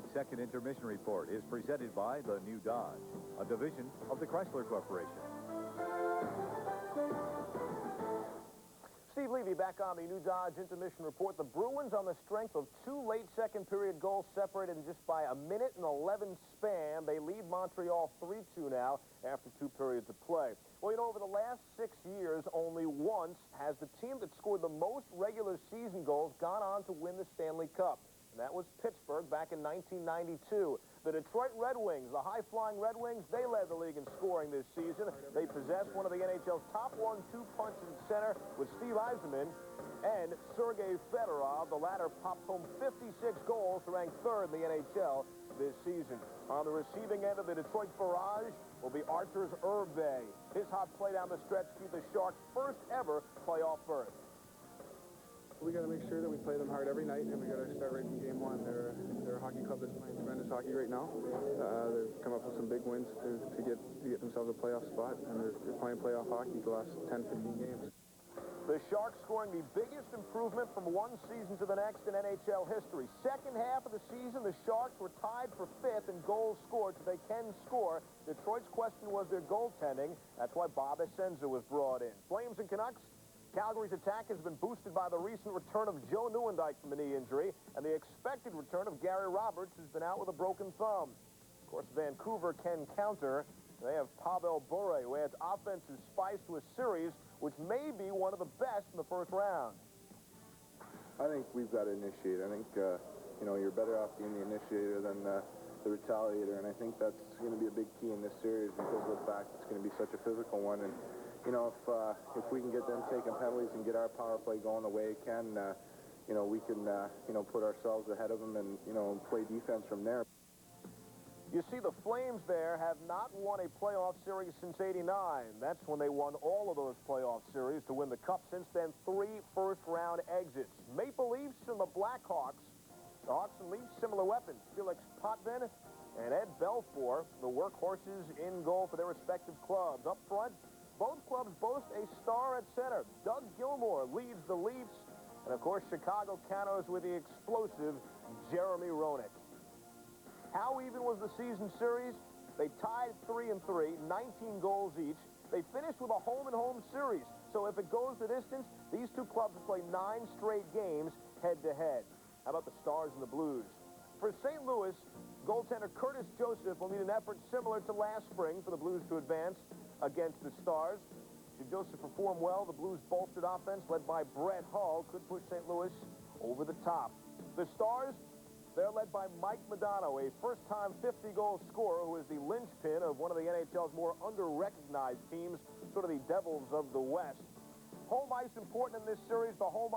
Tonight's second intermission report is presented by the New Dodge, a division of the Chrysler Corporation. Steve Levy back on the New Dodge intermission report. The Bruins, on the strength of two late second period goals separated in just by a minute and 11 span, they lead Montreal 3-2 now after 2 periods of play. Well, you know, over the last 6 years, only once has the team that scored the most regular season goals gone on to win the Stanley Cup. And that was Pittsburgh back in 1992. The Detroit Red Wings, the high-flying Red Wings, they led the league in scoring this season. They possess one of the NHL's top 1-2 punches at center with Steve Yzerman and Sergei Fedorov. The latter popped home 56 goals to rank third in the NHL this season. On the receiving end of the Detroit barrage will be Archer's Irbe. His hot play down the stretch gave the Sharks' first ever playoff berth. We got to make sure that we play them hard every night, and we got to start right from game one. They're a hockey club that's playing tremendous hockey right now. They've come up with some big wins to get themselves a playoff spot, and they're playing playoff hockey the last 10, 15 games. The Sharks scoring the biggest improvement from one season to the next in NHL history. Second half of the season, the Sharks were tied for 5th in goals scored, so they can score. Detroit's question was their goaltending. That's why Bob Essenza was brought in. Flames and Canucks. Calgary's attack has been boosted by the recent return of Joe Nieuwendyk from a knee injury and the expected return of Gary Roberts, who's been out with a broken thumb. Of course, Vancouver can counter. They have Pavel Bure, who adds offensive spice to a series which may be one of the best in the first round. I think we've got to initiate. I think, you know, you're better off being the initiator than the retaliator, and I think that's going to be a big key in this series because of the fact it's going to be such a physical one. And you know, if we can get them taking penalties and get our power play going the way it can, you know, we can, you know, put ourselves ahead of them and, you know, play defense from there. You see, the Flames there have not won a playoff series since '89. That's when they won all of those playoff series to win the Cup. Since then, 3 first-round exits. Maple Leafs and the Blackhawks. The Hawks and Leafs, similar weapons. Felix Potvin and Ed Belfour, the workhorses in goal for their respective clubs. Up front, both clubs boast a star at center. Doug Gilmour leads the Leafs. And, of course, Chicago counters with the explosive Jeremy Roenick. How even was the season series? They tied 3-3, 19 goals each. They finished with a home-and-home series. So if it goes the distance, these two clubs will play 9 straight games head-to-head. How about the Stars and the Blues? For St. Louis, goaltender Curtis Joseph will need an effort similar to last spring for the Blues to advance against the Stars. Should Joseph perform well, the Blues' bolstered offense, led by Brett Hull, could push St. Louis over the top. The Stars, they're led by Mike Modano, a first-time 50-goal scorer who is the linchpin of one of the NHL's more under-recognized teams, sort of the Devils of the West. Home ice important in this series. The home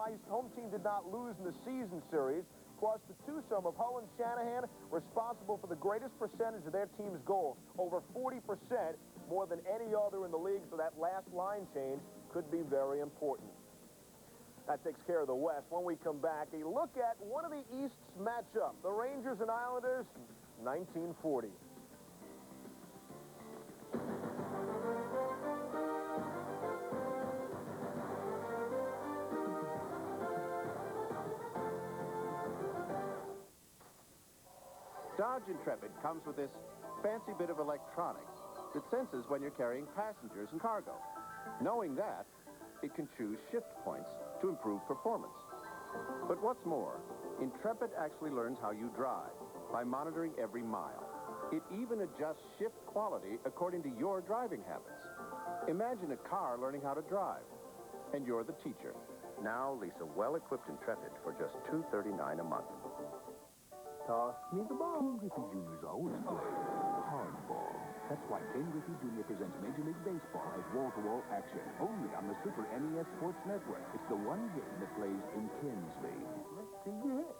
team did not lose in the season series. Plus, the twosome of Hull and Shanahan responsible for the greatest percentage of their team's goals, over 40%, more than any other in the league, so that last line change could be very important. That takes care of the West. When we come back, a look at one of the East's matchup, the Rangers and Islanders, 1940. Dodge Intrepid comes with this fancy bit of electronics that senses when you're carrying passengers and cargo. Knowing that, it can choose shift points to improve performance. But what's more, Intrepid actually learns how you drive by monitoring every mile. It even adjusts shift quality according to your driving habits. Imagine a car learning how to drive, and you're the teacher. Now lease a well-equipped Intrepid for just $239 a month. Toss me the ball. Ken Griffey Jr.'s always played hardball. That's why Ken Griffey Jr. presents Major League Baseball as wall-to-wall action, only on the Super NES Sports Network. It's the one game that plays in Ken's league. Let's see your hit.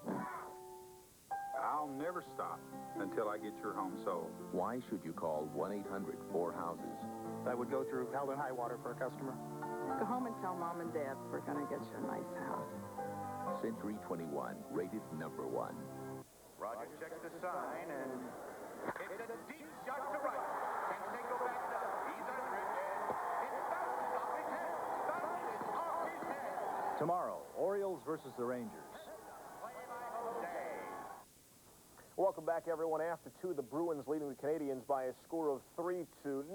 I'll never stop until I get your home sold. Why should you call 1-800-4-HOUSES? That would go through hell and high water for a customer. Go home and tell Mom and Dad we're going to get you a nice house. Century 21, rated #1. Roger checks the sign, and it's a deep shot to right. Can they go back down? He's under it, and it bounces off his head. Bounces off his head. Tomorrow, Orioles versus the Rangers. Welcome back, everyone. After 2, the Bruins leading the Canadiens by a score of 3-2.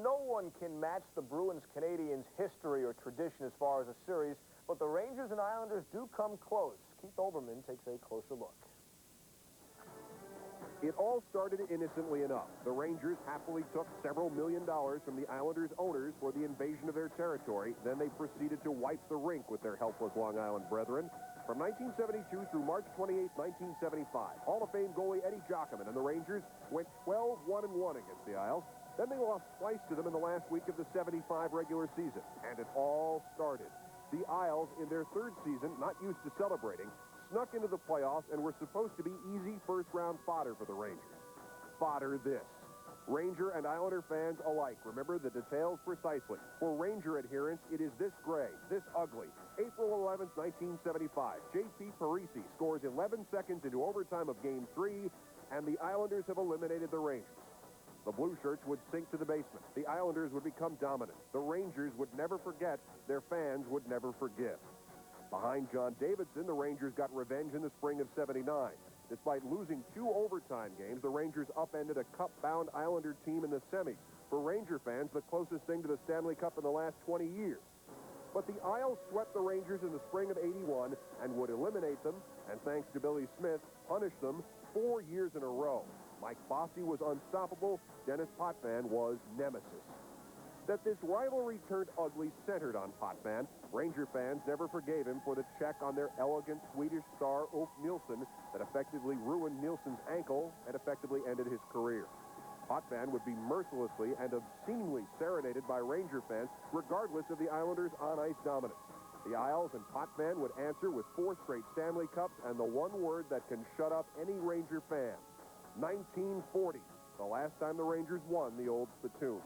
No one can match the Bruins-Canadiens history or tradition as far as a series, but the Rangers and Islanders do come close. Keith Olbermann takes a closer look. It all started innocently enough. The Rangers happily took several $1 million from the Islanders' owners for the invasion of their territory. Then they proceeded to wipe the rink with their helpless Long Island brethren. From 1972 through March 28, 1975, Hall of Fame goalie Eddie Jockman and the Rangers went 12-1-1 against the Isles. Then they lost twice to them in the last week of the 75 regular season. And it all started. The Isles, in their 3rd season, not used to celebrating, snuck into the playoffs and were supposed to be easy first-round fodder for the Rangers. Fodder this. Ranger and Islander fans alike remember the details precisely. For Ranger adherents, it is this gray, this ugly. April 11th, 1975, J.P. Parisi scores 11 seconds into overtime of Game 3, and the Islanders have eliminated the Rangers. The Blue Shirts would sink to the basement. The Islanders would become dominant. The Rangers would never forget. Their fans would never forgive. Behind John Davidson, the Rangers got revenge in the spring of '79. Despite losing 2 overtime games, the Rangers upended a cup-bound Islander team in the semis. For Ranger fans, the closest thing to the Stanley Cup in the last 20 years. But the Isles swept the Rangers in the spring of '81 and would eliminate them, and thanks to Billy Smith, punish them 4 years in a row. Mike Bossy was unstoppable. Dennis Potvin was nemesis. That this rivalry turned ugly centered on Potvin. Ranger fans never forgave him for the check on their elegant Swedish star Ulf Nilsson that effectively ruined Nilsson's ankle and effectively ended his career. Potvin would be mercilessly and obscenely serenaded by Ranger fans regardless of the Islanders' on-ice dominance. The Isles and Potvin would answer with 4 straight Stanley Cups and the one word that can shut up any Ranger fan. 1940, the last time the Rangers won the old spittoon.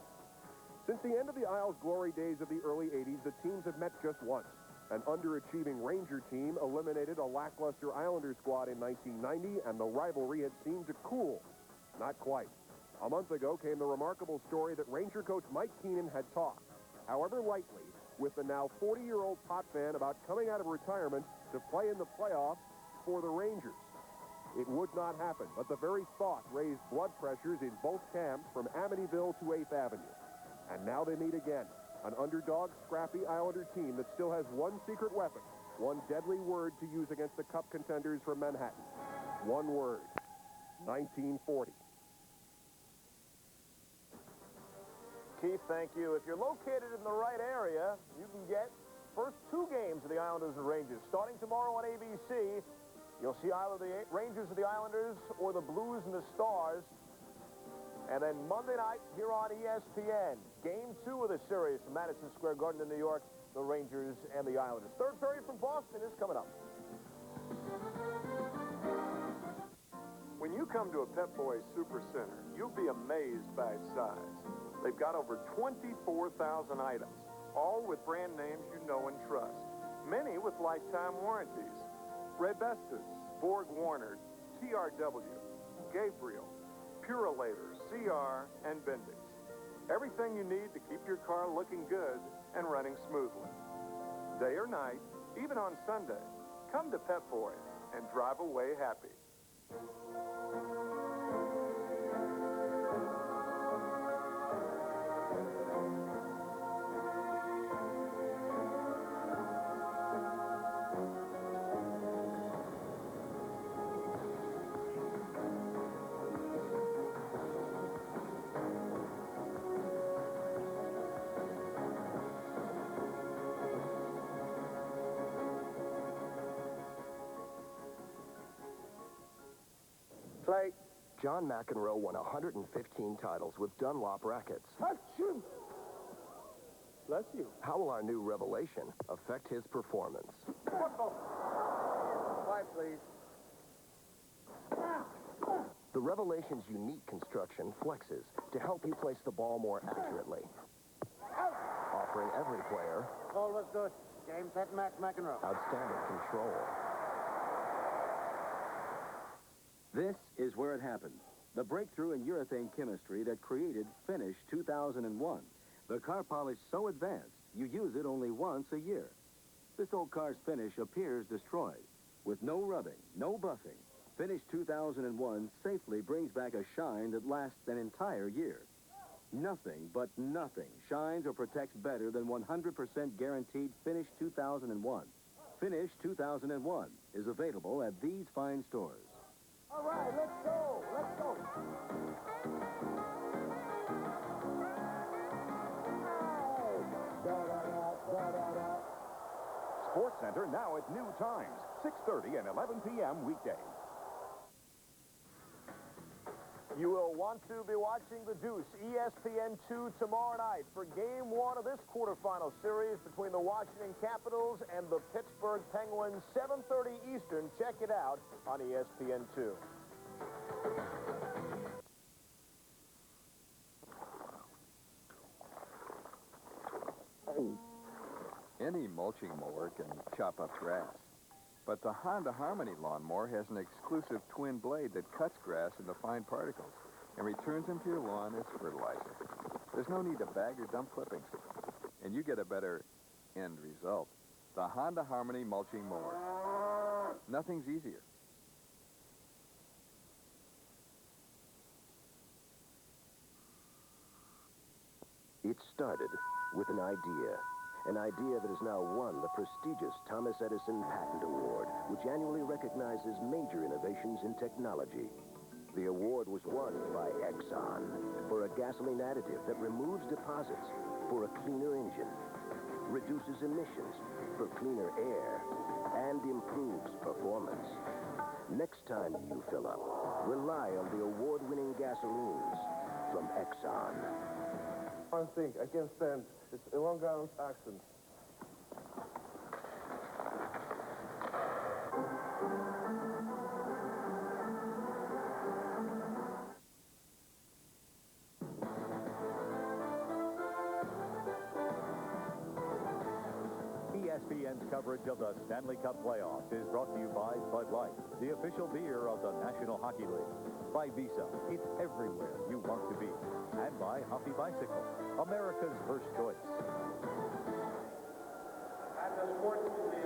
Since the end of the Isles' glory days of the early 80s, the teams have met just once. An underachieving Ranger team eliminated a lackluster Islander squad in 1990, and the rivalry had seemed to cool. Not quite. A month ago came the remarkable story that Ranger coach Mike Keenan had talked, however lightly, with the now 40-year-old Potvin about coming out of retirement to play in the playoffs for the Rangers. It would not happen, but the very thought raised blood pressures in both camps from Amityville to 8th Avenue. And now they meet again, an underdog, scrappy Islander team that still has one secret weapon, one deadly word to use against the Cup contenders from Manhattan. One word, 1940. Keith, thank you. If you're located in the right area, you can get first 2 games of the Islanders and Rangers. Starting tomorrow on ABC, you'll see either the Rangers or the Islanders or the Blues and the Stars. And then Monday night here on ESPN, Game 2 of the series from Madison Square Garden in New York, the Rangers and the Islanders. Third period from Boston is coming up. When you come to a Pep Boys Super Center, you'll be amazed by its size. They've got over 24,000 items, all with brand names you know and trust, many with lifetime warranties. Rebestas, Borg Warner, TRW, Gabriel, Purolator, CR, and Bendix. Everything you need to keep your car looking good and running smoothly. Day or night, even on Sunday, come to Pep Boys and drive away happy. Play. John McEnroe won 115 titles with Dunlop rackets. Achoo! Bless you. How will our new revelation affect his performance? Quiet, please. The Revelation's unique construction flexes to help you place the ball more accurately, offering every player All was good. Game, set, match, McEnroe. outstanding control. This is where it happened. The breakthrough in urethane chemistry that created Finish 2001. The car polish so advanced, you use it only once a year. This old car's finish appears destroyed, with no rubbing, no buffing, Finish 2001 safely brings back a shine that lasts an entire year. Nothing but nothing shines or protects better than 100% guaranteed Finish 2001. Finish 2001 is available at these fine stores. All right, let's go. Let's go. Sports Center now at new times, 6:30 and 11 p.m. weekdays. You will want to be watching The Deuce, ESPN2 tomorrow night for Game 1 of this quarterfinal series between the Washington Capitals and the Pittsburgh Penguins, 7:30 Eastern. Check it out on ESPN2. Any mulching mower can chop up grass, but the Honda Harmony lawnmower has an exclusive twin blade that cuts grass into fine particles and returns them to your lawn as fertilizer. There's no need to bag or dump clippings, and you get a better end result. The Honda Harmony mulching mower. Nothing's easier. It started with an idea that has now won the prestigious Thomas Edison Patent Award, which annually recognizes major innovations in technology. The award was won by Exxon for a gasoline additive that removes deposits for a cleaner engine, reduces emissions for cleaner air, and improves performance. Next time you fill up, rely on the award-winning gasolines from Exxon. One thing I can't stand is a Long Island accent. ESPN's coverage of the Stanley Cup playoffs is brought to you by Bud Light, the official beer of the National Hockey League. By Visa, it's everywhere you want to be. And by Huffy Bicycle, America's first choice.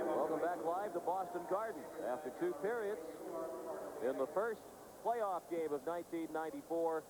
Welcome back live to Boston Garden after 2 periods. In the first playoff game of 1994,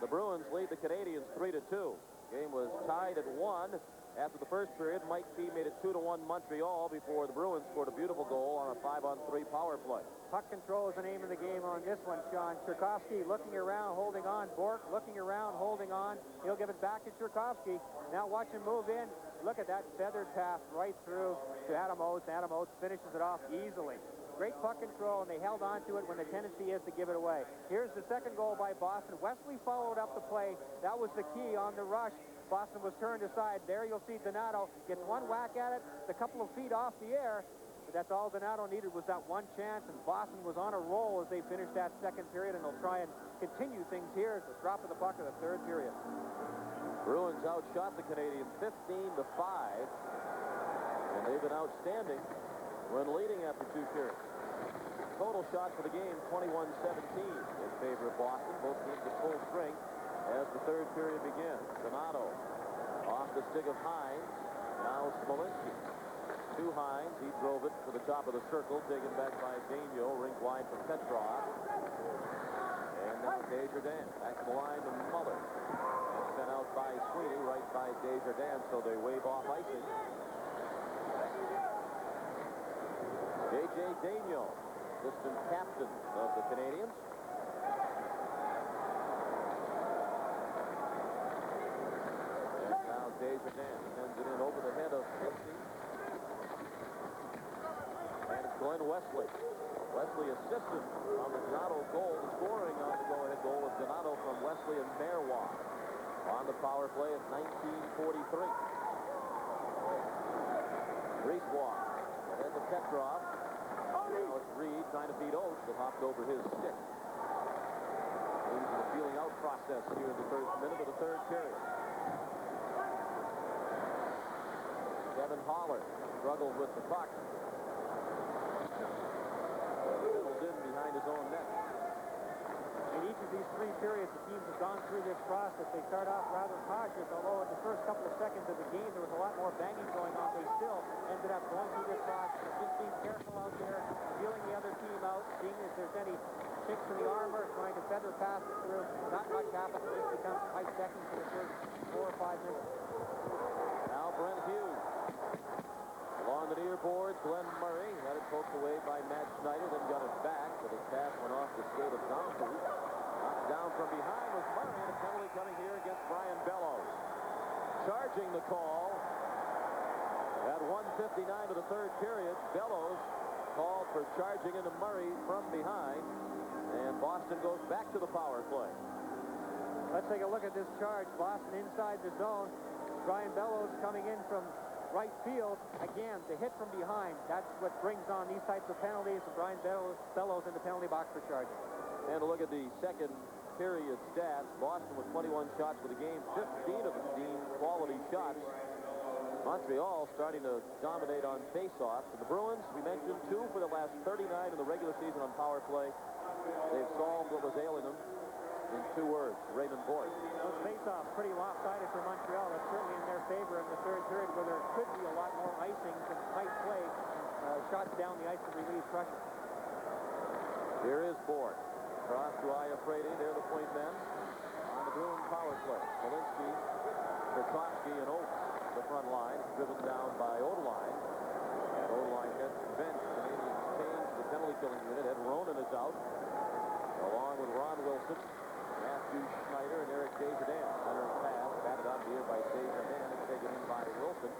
the Bruins lead the Canadiens 3-2. Game was tied at 1. After the first period, Mike Key made it 2-1 Montreal before the Bruins scored a beautiful goal on a 5-on-3 power play. Puck control is the name of the game on this one, Sean. Tchaikovsky looking around, holding on. Bork looking around, holding on. He'll give it back to Tchaikovsky. Now watch him move in. Look at that feathered pass right through to Adam Oates. Adam Oates finishes it off easily. Great puck control, and they held on to it when the tendency is to give it away. Here's the second goal by Boston. Wesley followed up the play. That was the key on the rush. Boston was turned aside. There you'll see Donato gets one whack at it, a couple of feet off the air. But that's all Donato needed was that one chance, and Boston was on a roll as they finished that second period, and they'll try and continue things here at the drop of the puck of the third period. Bruins outshot the Canadiens 15-5, and they've been outstanding when leading after 2 periods. Total shots for the game, 21-17 in favor of Boston. Both teams at full strength as the third period begins. Donato off the stick of Hines. Now Smolinski to Hines. He drove it to the top of the circle, taken back by Daigneault, rink wide from Petrov. And now Desjardins back to the line to Muller. And sent out by Sweeney, right by Desjardins, so they wave off icing. J.J. Daigneault, assistant captain of the Canadiens. Desjardins sends it in over the head of Pepsi. And it's Glenn Wesley. Wesley assisted on the Donato goal. The scoring on the go-ahead goal was Donato from Wesley and Marois. On the power play at 1943. Brisebois. Ahead to Petrov. Now it's Reed trying to beat Oates, that hopped over his stick. Into the feeling out process here in the first minute of the third period. Kevin Haller struggled with the puck. Settled in behind his own net. In each of these 3 periods, the teams have gone through this process. They start off rather cautious, although in the first couple of seconds of the game, there was a lot more banging going on. They still ended up going through this process of just being careful out there, feeling the other team out, seeing if there's any happen. This becomes tight seconds for the first 4 or 5 minutes. Now Brent Hughes. Along the near boards, Glenn Murray had it poked away by Matt Schneider, then got it back, but his pass went off the skate of Domfus. Knocked down from behind was Murray, and a penalty coming here against Brian Bellows. Charging the call at 1:59 of the third period. Bellows called for charging into Murray from behind, and Boston goes back to the power play. Let's take a look at this charge. Boston inside the zone. Brian Bellows coming in from right field. Again, the hit from behind. That's what brings on these types of penalties. And Brian Bellows in the penalty box for charging. And a look at the second period stats. Boston with 21 shots for the game. 15 of them deemed quality shots. Montreal starting to dominate on face-offs. And the Bruins, we mentioned, 2 for the last 39 in the regular season on power play. They've solved what was ailing them in 2 words. Raymond Boyd. Those face-offs pretty lopsided for Montreal. That's certainly in their favor in the third period, where there could be a lot more icings and tight play and shots down the ice to relieve pressure. Here is Boyd. Cross to Iafrate. They're the point men on the Bruins power play. Malinsky, Tarkovsky, and Oates, the front line, driven down by Odeline. And Odeline gets benched. Canadiens change the penalty-killing unit. Ed Ronan is out, along with Ron Wilson, Matthew Schneider, and Eric Desjardins. Centering pass, batted out here by Desjardins, and taken in by Wilson.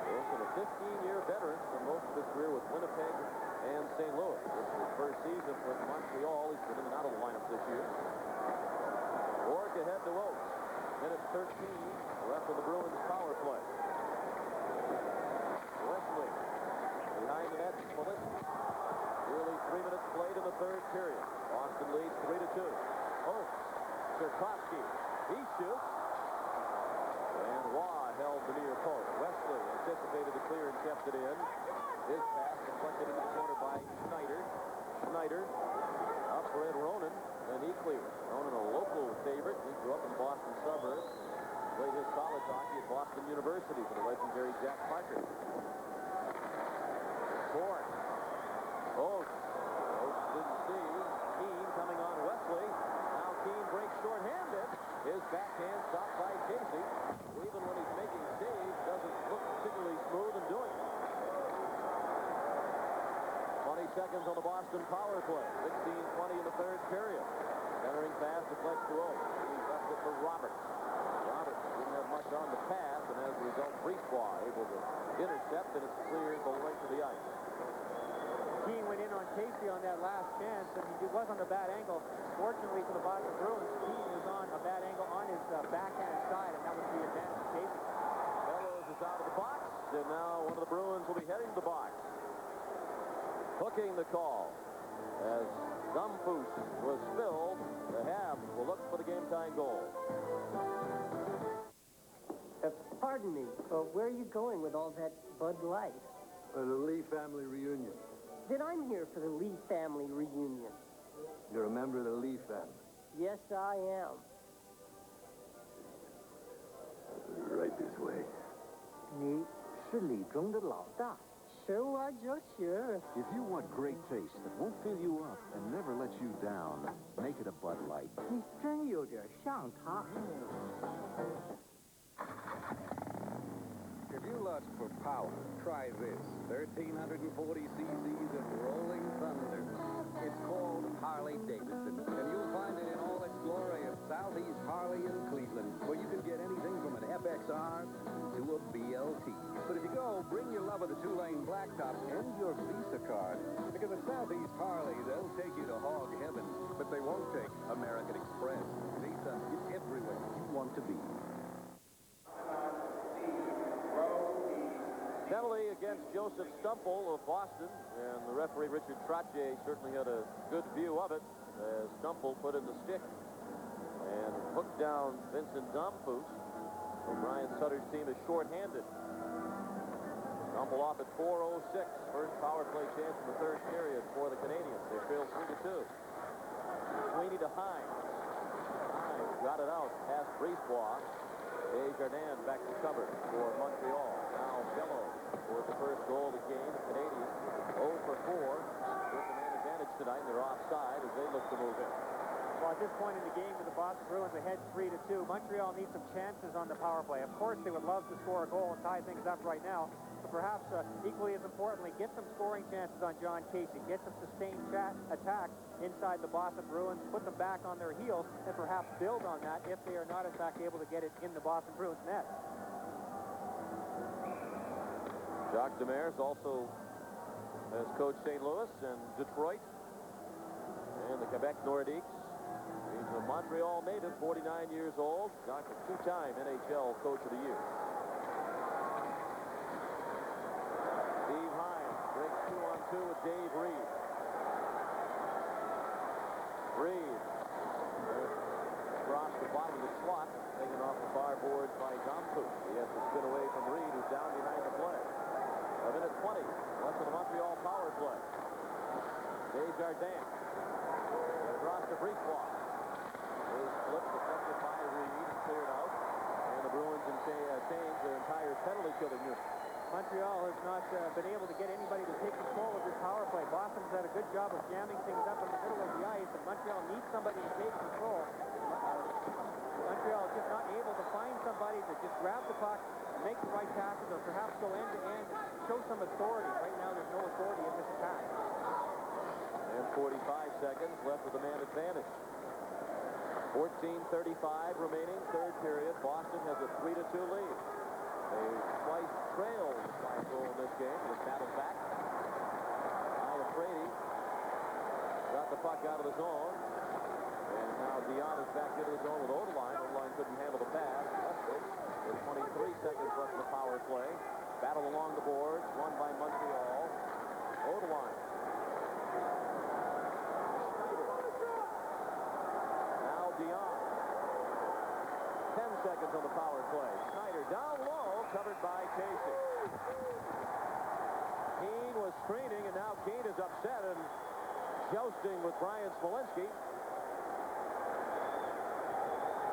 Wilson, a 15-year veteran, and most of his career with Winnipeg and St. Louis. This is his first season with Montreal. He's been in and out of the lineup this year. Bork ahead to Oates. Minute 13 left of the Bruins power play. Wesley behind the net. Malinsky. Nearly 3 minutes played in the third period. Boston leads 3-2. Oates. Tarkovsky. He shoots. And Waugh held the near post. Wesley anticipated the clear and kept it in. His pass deflected into the corner by Schneider. Schneider up for Ed Ronan, and he clears. Ronan, a local favorite. He grew up in the Boston suburbs. Played his college hockey at Boston University for the legendary Jack Parker. Bourne. Oates. Oates didn't see. Keane coming on Wesley. Now Keane breaks shorthanded. His backhand stopped by Casey. Even when he's making saves, doesn't look particularly smooth in doing it. 20 seconds on the Boston power play. 16-20 in the third period. Centering pass deflects to Oates. He left it for Roberts. Roberts didn't have much on the pass, and as a result, Brisebois able to intercept, and it's cleared the length of the ice. Keane went in on Casey on that last chance, and he was on the bad angle. Fortunately for the Boston Bruins, Keane was on a bad angle on his backhand side, and that was the advantage of Casey. Bellows is out of the box, and now one of the Bruins will be heading to the box. Hooking the call as Domfus was spilled. The Habs will look for the game-tying goal. Pardon me, where are you going with all that Bud Light? The Lee family reunion. Then I'm here for the Lee family reunion. You're a member of the Lee family? Yes, I am. Right this way. 你是李中的老大。Sure, what, Joe? Sure. If you want great taste that won't fill you up and never let you down, make it a Bud Light. 你真有点像他。 If you lust for power, try this. 1,340 cc's of rolling thunder. It's called Harley-Davidson, and you'll find it in all its glory at Southeast Harley in Cleveland, where you can get anything from an FXR to a BLT. But if you go, bring your love of the 2-lane blacktop and your Visa card. Because at Southeast Harley, they'll take you to hog heaven, but they won't take American Express. Visa is everywhere you want to be. Penalty against Joseph Stumple of Boston, and the referee Richard Trottier certainly had a good view of it as Stumple put in the stick and hooked down Vincent Domfus. So Brian Sutter's team is shorthanded. Stumple off at 4:06. First power play chance in the third period for the Canadiens. They trail 3-2. Sweeney to Hines. Hines got it out past Brisebois. Desjardins back to cover for Montreal. Now Bellows for the first goal of the game. The Canadiens 0 for 4 with the man advantage tonight. They're offside as they look to move in. Well, at this point in the game, with the Boston Boston Bruins ahead 3-2. Montreal needs some chances on the power play. Of course, they would love to score a goal and tie things up right now. But perhaps equally as importantly, get some scoring chances on John Casey. Get some sustained attacks inside the Boston Bruins. Put them back on their heels and perhaps build on that if they are not, in fact, able to get it in the Boston Bruins net. Jacques Demers also has coached St. Louis and Detroit and the Quebec Nordiques. He's a Montreal native, 49 years old. Jacques, a two-time NHL Coach of the Year. Steve Hines breaks 2-on-2 with Dave Reed. Reed across the bottom of the slot, taken off the far boards by Dompu. He has to spin away from Reed, who's down behind the play. A minute 20 left of the Montreal power play. Dave Jardin across the Brisebois. His flip deflected by Reed, cleared out, and the Bruins change their entire penalty killing unit. Montreal has not been able to get anybody to take control of this power play. Boston's had a good job of jamming things up in the middle of the ice, and Montreal needs somebody to take control. Montreal is just not able to find somebody to just grab the puck, make the right passes, or perhaps go end-to-end and show some authority. Right now, there's no authority in this attack. And 45 seconds left with the man advantage. 14:35 remaining, third period. Boston has a 3-2 lead. They twice trailed by a goal in this game. They battled back. Iafrate got the puck out of the zone. And now Dion is back into the zone with Odeline. Odeline couldn't handle the pass. With 23 seconds left in the power play. Battle along the boards, won by Montreal. Odeline. Now Dion. 10 seconds on the power play. Snyder down low, covered by Casey. Keane was screening, and now Keane is upset and jousting with Brian Smolinski.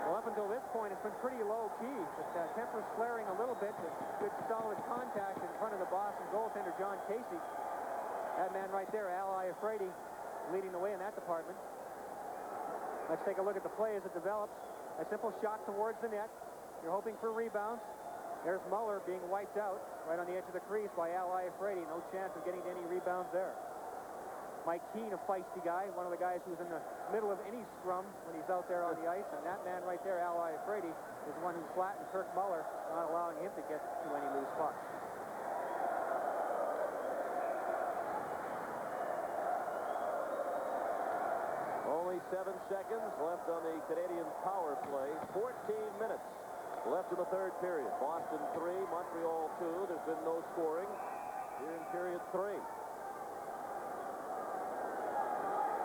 Well, up until this point, it's been pretty low-key. The temper's flaring a little bit. Good, solid contact in front of the Boston goaltender, John Casey. That man right there, Al Iafrate, leading the way in that department. Let's take a look at the play as it develops. A simple shot towards the net. You're hoping for rebounds. There's Muller being wiped out right on the edge of the crease by Al Iafrate. No chance of getting any rebounds there. Mike Keane, a feisty guy, one of the guys who's in the middle of any scrum when he's out there on the ice. And that man right there, Al Iafrate, is the one who flattened Kirk Muller, not allowing him to get to any loose pucks. Only 7 seconds left on the Canadiens power play. 14 minutes left in the third period. Boston 3, Montreal 2. There's been no scoring here in period 3.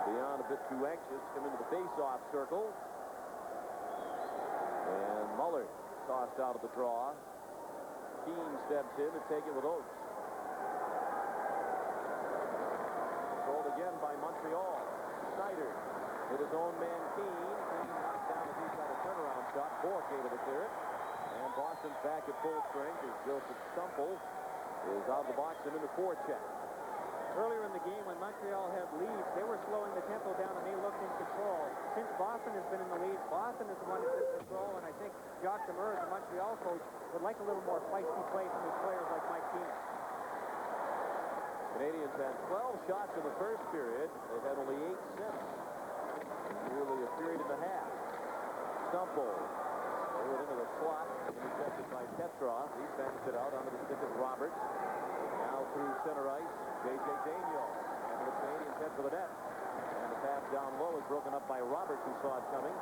Dion a bit too anxious, come into the face-off circle. And Muller tossed out of the draw. Keane steps in to take it with Oates. Controlled again by Montreal. Snyder with his own man Keane. Keane knocked down as he tried a turnaround shot. Bork able to clear it. And Boston's back at full strength as Joseph Stumple is out of the box and in the forecheck. Earlier in the game, when Montreal had leads, they were slowing the tempo down and they looked in control. Since Boston has been in the lead, Boston is the one that's in control, and I think Jacques Demers, the Montreal coach, would like a little more feisty play from his players like Mike Keane. Canadiens had 12 shots in the first period. They've had only 8 since. Nearly a period and a half. Stumple threw it into the slot, intercepted by Petrov. He bangs it out onto the stick of Roberts. Now through center ice, J.J. Daniel. After the Canadiens head for the net. And the pass down low is broken up by Roberts, who saw it coming.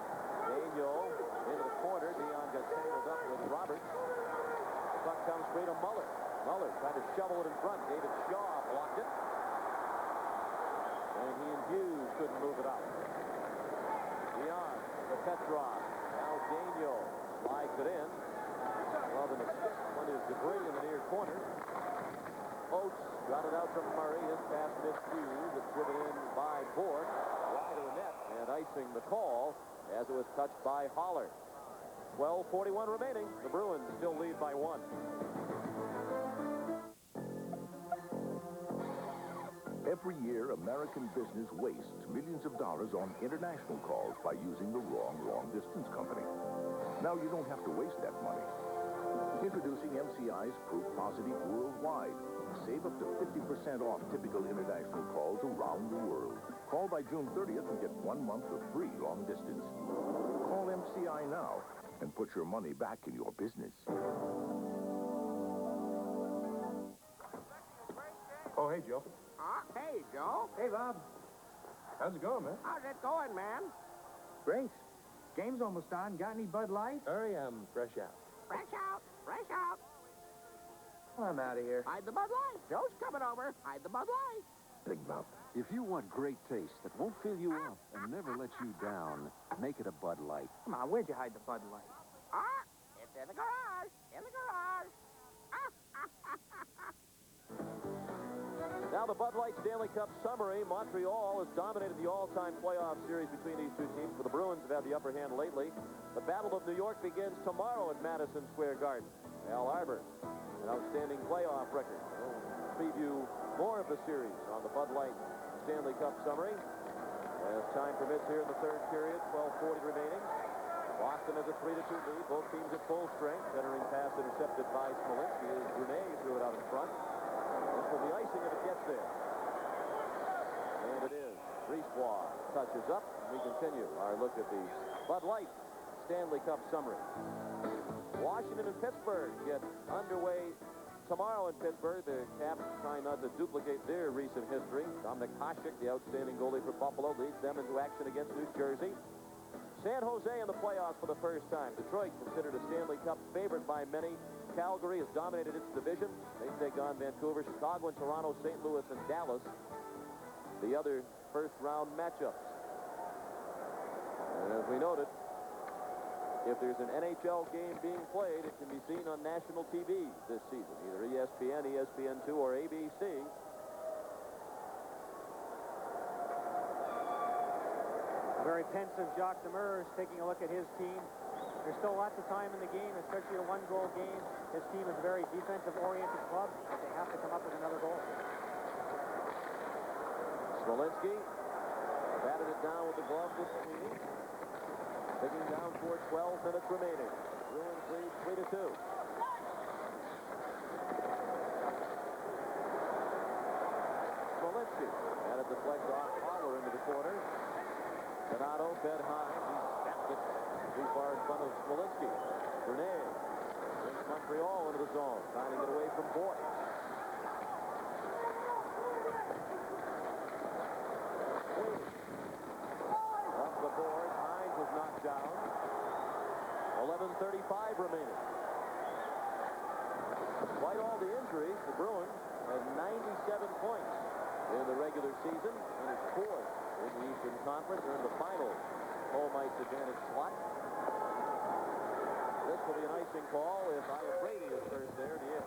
Daniel into the corner. Dion gets tangled up with Roberts. The puck comes straight to Muller. Muller tried to shovel it in front. David Shaw blocked it. And he and Hughes couldn't move it out. Dion to Petrov. Now Daniel slides it in. Well, then a stick went his debris in the near corner. Oates got it out from Murray. His pass missed Hughes. It's driven in by Bork. Wide of the net and icing the call as it was touched by Holler. 12:41 remaining. The Bruins still lead by 1. Every Every year, American business wastes millions of dollars on international calls by using the wrong long-distance company. Now you don't have to waste that money. Introducing MCI's Proof Positive Worldwide. Save up to 50% off typical international calls around the world. Call by June 30th and get 1 month of free long distance. Call MCI now and put your money back in your business. Oh, hey, Joe. Hey, Joe. Hey, Bob. How's it going, man? How's it going, man? Great. Game's almost on. Got any Bud Light? Fresh out. Fresh out. Fresh out. I'm out of here. Hide the Bud Light. Joe's coming over. Hide the Bud Light. Big Mouth. If you want great taste that won't fill you up and never let you down, make it a Bud Light. Come on, where'd you hide the Bud Light? It's in the garage. In the garage. Now the Bud Light Stanley Cup summary. Montreal has dominated the all-time playoff series between these two teams, but the Bruins have had the upper hand lately. The Battle of New York begins tomorrow at Madison Square Garden. Al Arbor, an outstanding playoff record. We'll preview more of the series on the Bud Light Stanley Cup summary. As time permits here in the third period, 12:40 remaining. Boston has a 3-2 lead. Both teams at full strength. Centering pass intercepted by Smolinski as Brunet threw it out in front. This will be icing if it gets there. And it is. Brisebois touches up. We continue our look at the Bud Light Stanley Cup summary. Washington and Pittsburgh get underway tomorrow in Pittsburgh. The Caps trying not to duplicate their recent history. Dominic Hasek, the outstanding goalie for Buffalo, leads them into action against New Jersey. San Jose in the playoffs for the first time. Detroit considered a Stanley Cup favorite by many. Calgary has dominated its division. They take on Vancouver, Chicago, and Toronto, St. Louis, and Dallas. The other first-round matchups. And as we noted, if there's an NHL game being played, it can be seen on national TV this season, either ESPN, ESPN2, or ABC. A very pensive Jacques Demers taking a look at his team. There's still lots of time in the game, especially a one-goal game. His team is a very defensive-oriented club, but they have to come up with another goal. Smolinski batted it down with the glove to Sweeney. Taking down for 12 minutes remaining. Bruins lead 3-2. Smolinski had it deflect off Fowler into the corner. Donato fed high. He snapped it too far in front of Smolinski. Brunet brings Montreal into the zone, trying to get away from Boyd. Off the board, Hines was knocked down. 11:35 remaining. Despite all the injuries, the Bruins had 97 points in the regular season, finished fourth in the Eastern Conference, earned the final home ice advantage slot. This will be an icing call if Brady is first there in the end.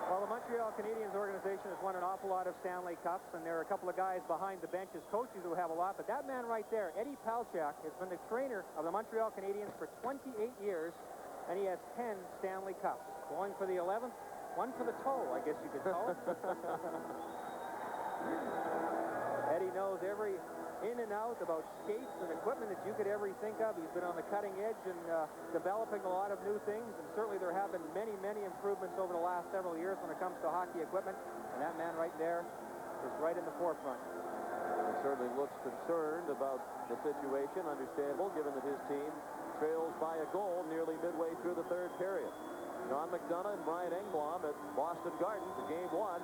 Well, the Montreal Canadiens organization has won an awful lot of Stanley Cups, and there are a couple of guys behind the bench as coaches who have a lot, but that man right there, Eddie Palchak, has been the trainer of the Montreal Canadiens for 28 years, and he has 10 Stanley Cups. Going for the 11th, one for the toe, I guess you could call it. Eddie knows every in and out about skates and equipment that you could ever think of. He's been on the cutting edge and developing a lot of new things, and certainly there have been many, many improvements over the last several years when it comes to hockey equipment, and that man right there is right in the forefront. He certainly looks concerned about the situation, understandable, given that his team trails by a goal nearly midway through the third period. John McDonough and Brian Engblom at Boston Garden for Game 1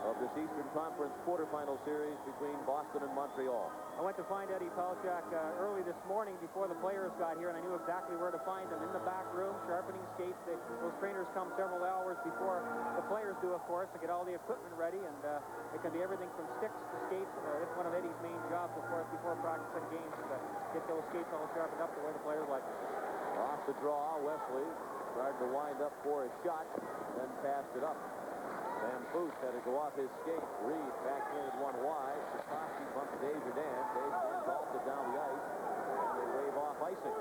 of this Eastern Conference quarterfinal series between Boston and Montreal. I went to find Eddie Palchak early this morning before the players got here, and I knew exactly where to find him, in the back room, sharpening skates. Those trainers come several hours before the players do, of course, to get all the equipment ready, and it can be everything from sticks to skates. It's one of Eddie's main jobs, of course, before practice and games, to get those skates all sharpened up the way the players like it. Off the draw, Wesley tried to wind up for a shot, then passed it up. Van Foose had to go off his skate. Reed backhanded one wide. Sikorsky bumped Desjardins. Desjardins golfed it down the ice, and they wave off icing.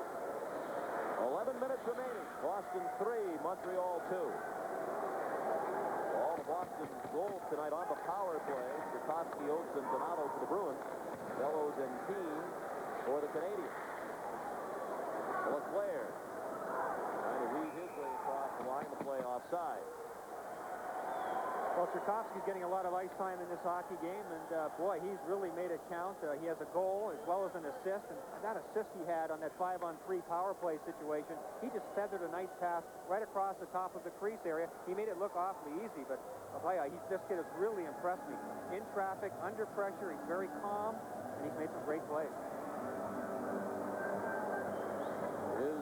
11 minutes remaining. Boston 3, Montreal 2. All the Boston goals tonight on the power play. Tchaikovsky, Oates, and Donato for the Bruins. Bellows and Keane for the Canadiens. LeClaire trying to weave his way across the line to play offside. Well, Tchaikovsky's getting a lot of ice time in this hockey game, and boy, he's really made it count. He has a goal as well as an assist, and that assist he had on that 5-on-3 power play situation, he just feathered a nice pass right across the top of the crease area. He made it look awfully easy, but I'll tell you, this kid has really impressed me. In traffic, under pressure, he's very calm, and he's made some great plays. His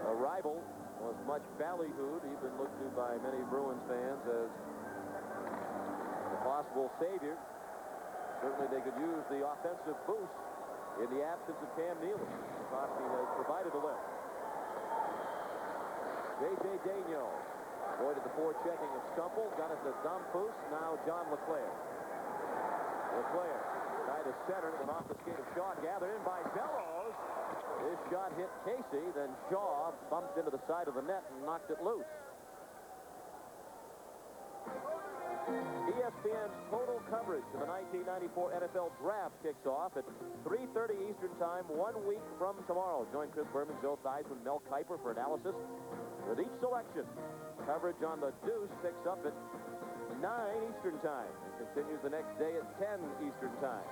arrival was much ballyhooed. He's been looked to by many Bruins fans as the possible savior. Certainly they could use the offensive boost in the absence of Cam Neely. Tchaikovsky has provided a lift. J.J. Daigneault avoided the forechecking of Stumple. Got it to Dampus. Now John LeClaire. LeClaire tried to center it, went off the skate of Shaw. Gathered in by Bellows. His shot hit Casey. Then Shaw bumped into the side of the net and knocked it loose. ESPN's total coverage of the 1994 NFL Draft kicks off at 3:30 Eastern Time 1 week from tomorrow. Join Chris Berman, Joe Theismann, Mel Kiper for analysis with each selection. Coverage on the Deuce picks up at 9 Eastern Time and continues the next day at 10 Eastern Time.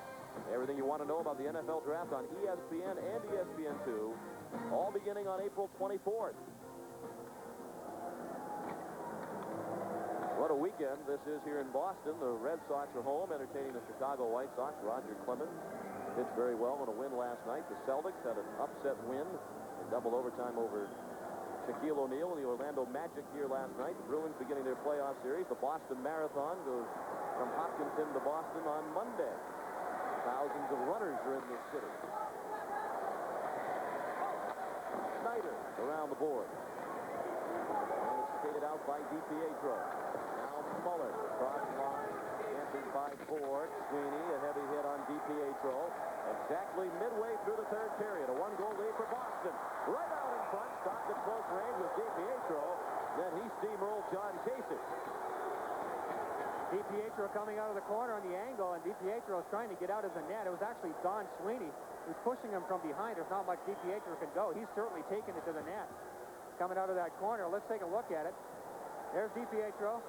Everything you want to know about the NFL Draft on ESPN and ESPN2, all beginning on April 24th. What a weekend this is here in Boston. The Red Sox are home entertaining the Chicago White Sox. Roger Clemens pitched very well on a win last night. The Celtics had an upset win in double overtime over Shaquille O'Neal and the Orlando Magic here last night. The Bruins beginning their playoff series. The Boston Marathon goes from Hopkinton to Boston on Monday. Thousands of runners are in this city. Snyder around the board. And it's skated out by DiPietro. Muller, cross line, answered by Ford. Sweeney, a heavy hit on DiPietro. Exactly midway through the third period. A one-goal lead for Boston. Right out in front, stopped at close range with DiPietro. Then he steamrolled John Casey. DiPietro coming out of the corner on the angle, and DiPietro is trying to get out of the net. It was actually Don Sweeney who's pushing him from behind. There's not much DiPietro can go. He's certainly taken it to the net. Coming out of that corner. Let's take a look at it. There's DiPietro.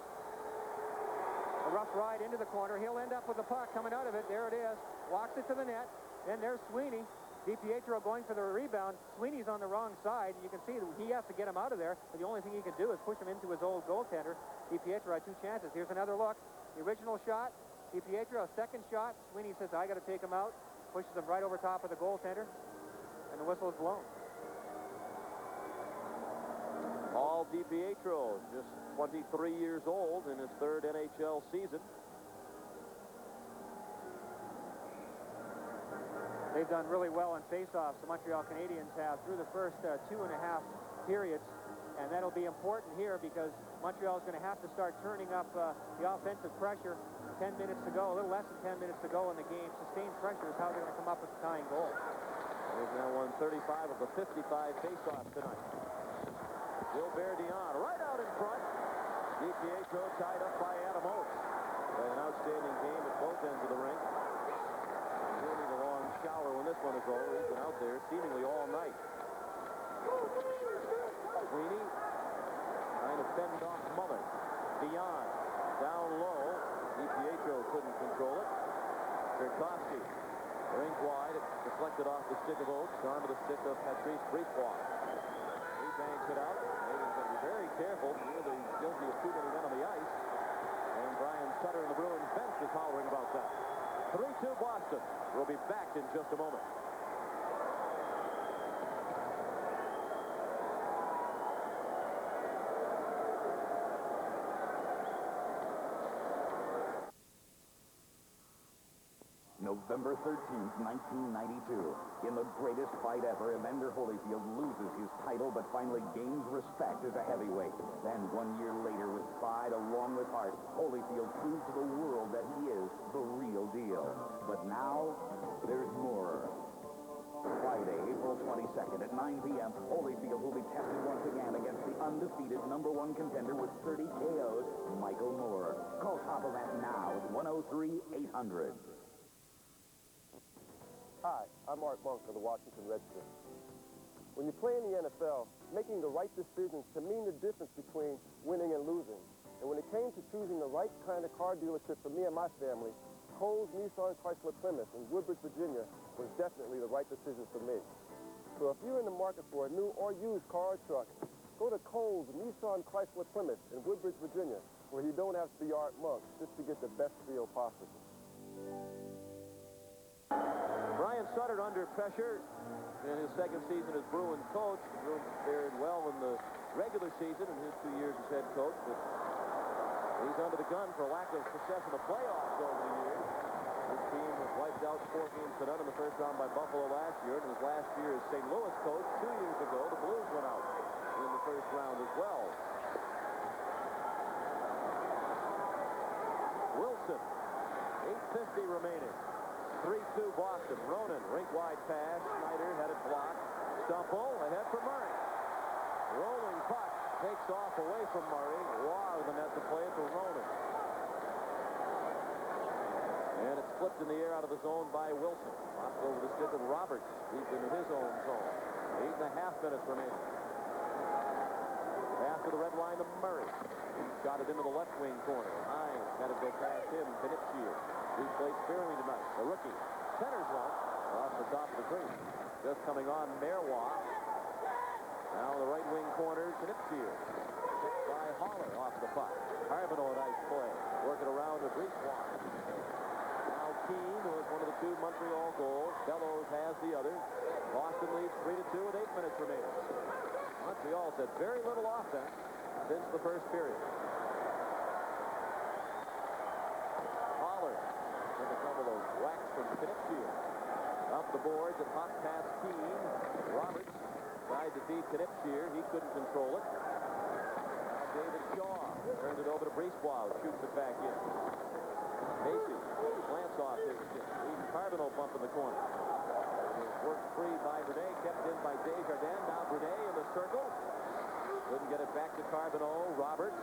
A rough ride into the corner. He'll end up with the puck coming out of it. There it is. Walks it to the net. Then there's Sweeney. DiPietro going for the rebound. Sweeney's on the wrong side. You can see that he has to get him out of there. But the only thing he can do is push him into his old goaltender. DiPietro had two chances. Here's another look. The original shot. DiPietro, a second shot. Sweeney says, I got to take him out. Pushes him right over top of the goaltender. And the whistle is blown. Paul DiPietro, just 23 years old in his third NHL season. They've done really well on faceoffs. The Montreal Canadiens have through the first 2.5 periods. And that'll be important here because Montreal is going to have to start turning up the offensive pressure. 10 minutes to go, a little less than 10 minutes to go in the game. Sustained pressure is how they're going to come up with the tying goal. They've now won 35 of the 55 faceoffs tonight. Gilbert Dion right out in front. DiPietro tied up by Adam Oates. An outstanding game at both ends of the rink. He'll need a long shower when this one is over. He's been out there seemingly all night. Sweeney trying to fend off Muller. Dion down low. DiPietro couldn't control it. Tchaikovsky rink wide. It deflected off the stick of Oates onto the stick of Patrice Brisebois. He banks it out. Canadians going to be very careful. Really guilty of too many men on the ice. And Brian Sutter and the Bruins bench is hollering about that. 3-2 Boston. We'll be back in just a moment. November 13th, 1992. In the greatest fight ever, Evander Holyfield loses his title but finally gains respect as a heavyweight. Then 1 year later, with pride along with heart, Holyfield proves to the world that he is the real deal. But now, there's more. Friday, April 22nd at 9 p.m., Holyfield will be tested once again against the undefeated #1 contender with 30 KOs, Michael Moore. top of that now at 103-800. Hi, I'm Art Monk of the Washington Redskins. When you play in the NFL, making the right decisions can mean the difference between winning and losing. And when it came to choosing the right kind of car dealership for me and my family, Coles, Nissan, Chrysler, Plymouth in Woodbridge, Virginia was definitely the right decision for me. So if you're in the market for a new or used car or truck, go to Coles, Nissan, Chrysler, Plymouth in Woodbridge, Virginia, where you don't have to be Art Monk just to get the best deal possible. Brian Sutter under pressure in his second season as Bruins coach. The Bruins fared well in the regular season in his 2 years as head coach, but he's under the gun for lack of success in the playoffs over the years. His team was wiped out 4-0 in the first round by Buffalo last year, and his last year as St. Louis coach 2 years ago, the Blues went out in the first round as well. Wilson, 8:50 remaining. 3-2 Boston. Ronan, rink-wide pass. Schneider had it blocked. Stumple, ahead for Murray. Rolling puck, takes off away from Murray. Wow, the net to play it for Ronan. And it's flipped in the air out of the zone by Wilson. Knocked over the stick of Roberts, deep into his own zone. 8.5 minutes remaining. After the red line to Murray. He shot it into the left wing corner. Hines had it go past him. Knipshier. He played sparingly tonight. The rookie centers one off the top of the crease. Just coming on Marois. Now the right wing corner. Knipshier. By Haller off the puck. Carbonneau, nice play. Working around to Brisebois. Now Keane was one of the 2 Montreal goals. Bellows has the other. Boston leads 3-2 with 8 minutes remaining. Montreal's had very little offense since the first period. Haller with a couple of whacks from Knipshier. Up the boards and hot past Keane. Roberts tried to feed Knipshier. He couldn't control it. Now David Shaw turns it over to Brisebois, shoots it back in. Casey slants off his stick. Leaves Carbonneau bump in the corner. Worked free by Brunet, kept in by Desjardins. Now Brunet in the circle. Couldn't get it back to Carbonneau. Roberts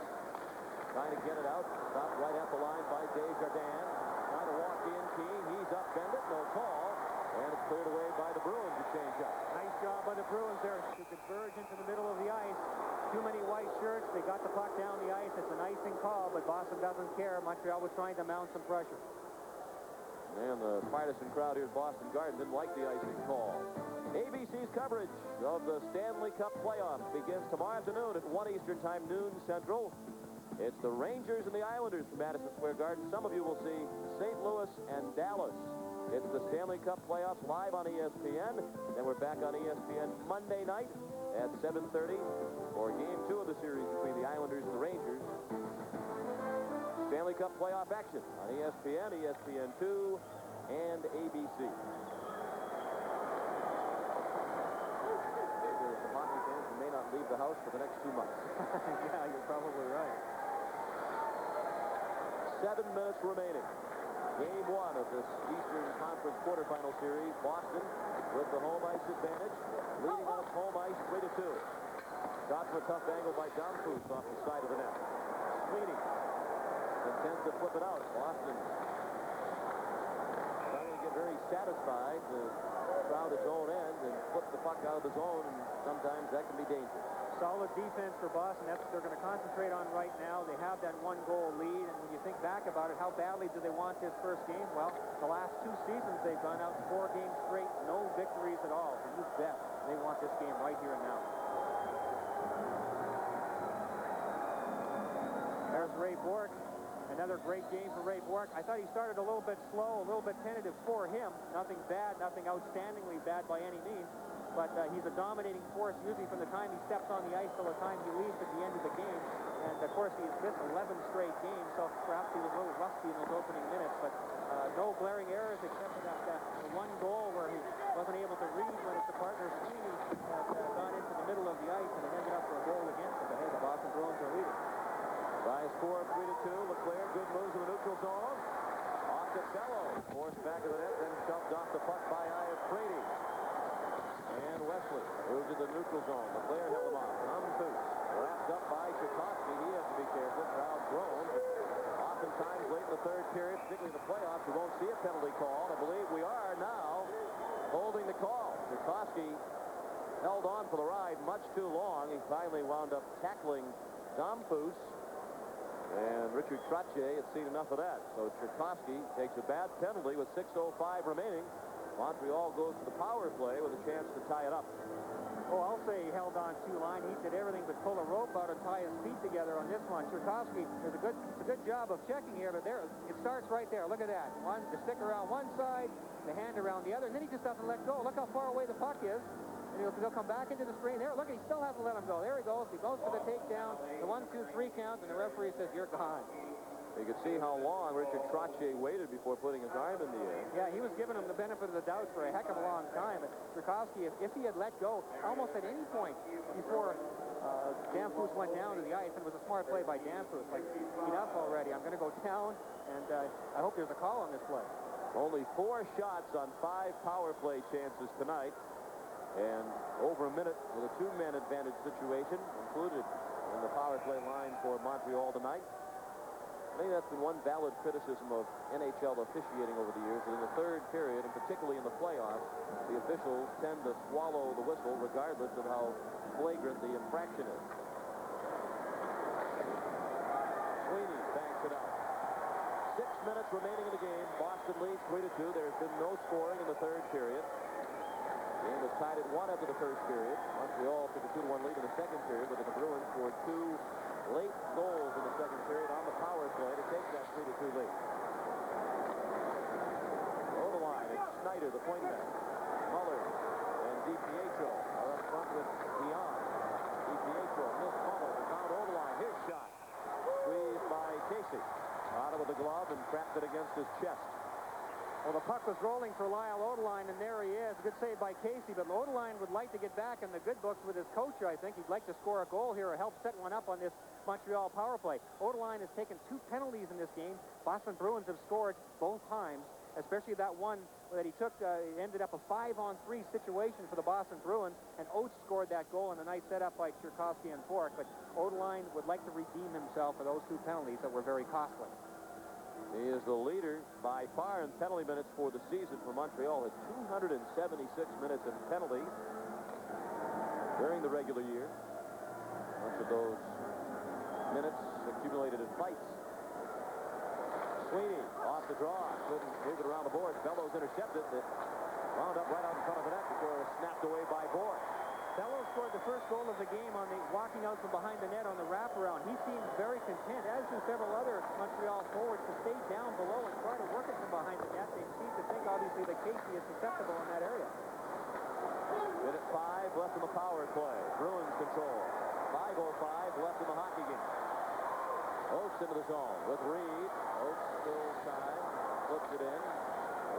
trying to get it out. Stopped right at the line by Desjardins. Trying to walk in. Keane. He's upbend it. No call. And it's cleared away by the Bruins to change up. Nice job by the Bruins there to converge into the middle of the ice. Too many white shirts. They got the puck down the ice. It's an icing call, but Boston doesn't care. Montreal was trying to mount some pressure. And the partisan crowd here at Boston Garden didn't like the icing call. ABC's coverage of the Stanley Cup playoffs begins tomorrow afternoon at 1 Eastern Time, noon Central. It's the Rangers and the Islanders from Madison Square Garden. Some of you will see St. Louis and Dallas. It's the Stanley Cup playoffs live on ESPN. Then we're back on ESPN Monday night at 7:30 for Game 2 of the series between the Islanders and the Rangers. Stanley Cup playoff action on ESPN, ESPN2, and ABC. There's some hockey fans who may not leave the house for the next 2 months. Yeah, you're probably right. 7 minutes remaining. Game 1 of this Eastern Conference quarterfinal series. Boston with the home ice advantage, leading on its home ice 3-2. Shot from a tough angle by Domfus off the side of the net. Sweeney intends to flip it out. Boston trying to get very satisfied to crowd its own end and flip the puck out of the zone, and sometimes that can be dangerous. Solid defense for Boston. That's what they're going to concentrate on right now. They have that 1-goal lead, and when you think back about it, how badly do they want this first game? Well, the last 2 seasons they've gone out 4 games straight, no victories at all. And you bet they want this game right here and now. There's Ray Bourque. Another great game for Ray Bourque. I thought he started a little bit slow, a little bit tentative for him. Nothing bad, nothing outstandingly bad by any means. But he's a dominating force usually from the time he steps on the ice till the time he leaves at the end of the game. And, of course, he's missed 11 straight games, so perhaps he was a little rusty in those opening minutes. But no glaring errors except for that 1 goal where he wasn't able to read when his partner Sweeney had gone into the middle of the ice, and it ended up for a goal against him. But, hey, the Boston Bruins are leading. By a score of 3-2, Leclerc, good moves in the neutral zone. Off to Bello, forced back of the net, then shoved off the puck by Iafrate. And Wesley moves to the neutral zone. Leclerc held him off. Domfus wrapped up by Tchaikovsky. He has to be careful. Crowd groans. the third period, particularly in the playoffs, we won't see a penalty call. I believe we are now holding the call. Tchaikovsky held on for the ride much too long. He finally wound up tackling Domfus. And Richard Trottier had seen enough of that. So Tchaikovsky takes a bad penalty with 6:05 remaining. Montreal goes to the power play with a chance to tie it up. Oh, I'll say he held on too line. He did everything but pull a rope out and tie his feet together on this one. Tchaikovsky does a good job of checking here, but there it starts right there. Look at that. The stick around one side, the hand around the other, and then he just doesn't let go. Look how far away the puck is. And he'll come back into the screen there. Look, he still hasn't let him go. There he goes. He goes for the takedown, the 1, 2, 3 count, and the referee says, you're gone. You could see how long Richard Trottier waited before putting his arm in the air. Yeah, he was giving him the benefit of the doubt for a heck of a long time. But Tchaikovsky, if he had let go almost at any point before Danfus went down to the ice, and it was a smart play by Danfus, like, enough already. I'm going to go down, and I hope there's a call on this play. Only 4 shots on 5 power play chances tonight. And over a minute with a 2-man advantage situation included in the power play line for Montreal tonight. I think that's been one valid criticism of NHL officiating over the years, that in the third period, and particularly in the playoffs, the officials tend to swallow the whistle regardless of how flagrant the infraction is. Sweeney banks it out. 6 minutes remaining in the game. Boston leads 3-2. There's been no scoring in the third period. The game was tied at 1 after the first period. Montreal took a 2-1 lead in the second period, but the Bruins scored 2 late goals in the second period on the power play to take that 3-2 lead. Over the line, it's Snyder, the point man. Muller and DiPietro are up front with Dion. DiPietro missed Muller, and found over the line. His shot. Squeezed by Casey. Out with the glove and trapped it against his chest. Well, the puck was rolling for Lyle Odeline, and there he is. Good save by Casey, but Odeline would like to get back in the good books with his coach, I think. He'd like to score a goal here or help set one up on this Montreal power play. Odeline has taken 2 penalties in this game. Boston Bruins have scored both times, especially that one that he took. Ended up a 5-on-3 situation for the Boston Bruins, and Oates scored that goal in a nice setup by Tchaikovsky and Bork, but Odeline would like to redeem himself for those 2 penalties that were very costly. He is the leader by far in penalty minutes for the season for Montreal at 276 minutes in penalties during the regular year. Much of those minutes accumulated in fights. Sweeney off the draw. Couldn't move it around the boards. Bellows intercepted it. Wound up right out in front of the net before it was snapped away by Bork. Bellows scored the first goal of the game on the walking out from behind the net on the wraparound. He seems very content, as do several other Montreal forwards, to stay down below and try to work it from behind the net. They seem to think, obviously, that Casey is susceptible in that area. Minute 5 left in the power play. Bruins control. 5:05 left in the hockey game. Oates into the zone with Reed. Oates still time. Flips it in.